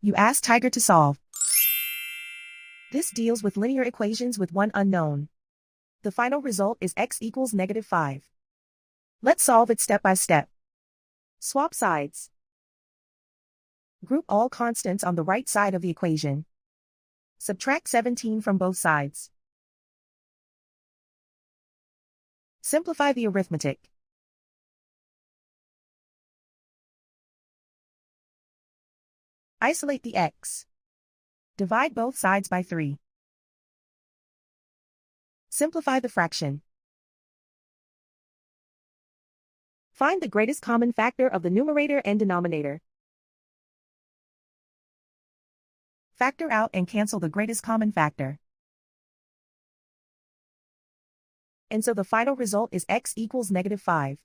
You ask Tiger to solve. This deals with linear equations with one unknown. The final result is x equals -5. Let's solve it step by step. Swap sides. Group all constants on the right side of the equation. Subtract 17 from both sides. Simplify the arithmetic. Isolate the x. Divide both sides by 3. Simplify the fraction. Find the greatest common factor of the numerator and denominator. Factor out and cancel the greatest common factor. And so the final result is x equals -5.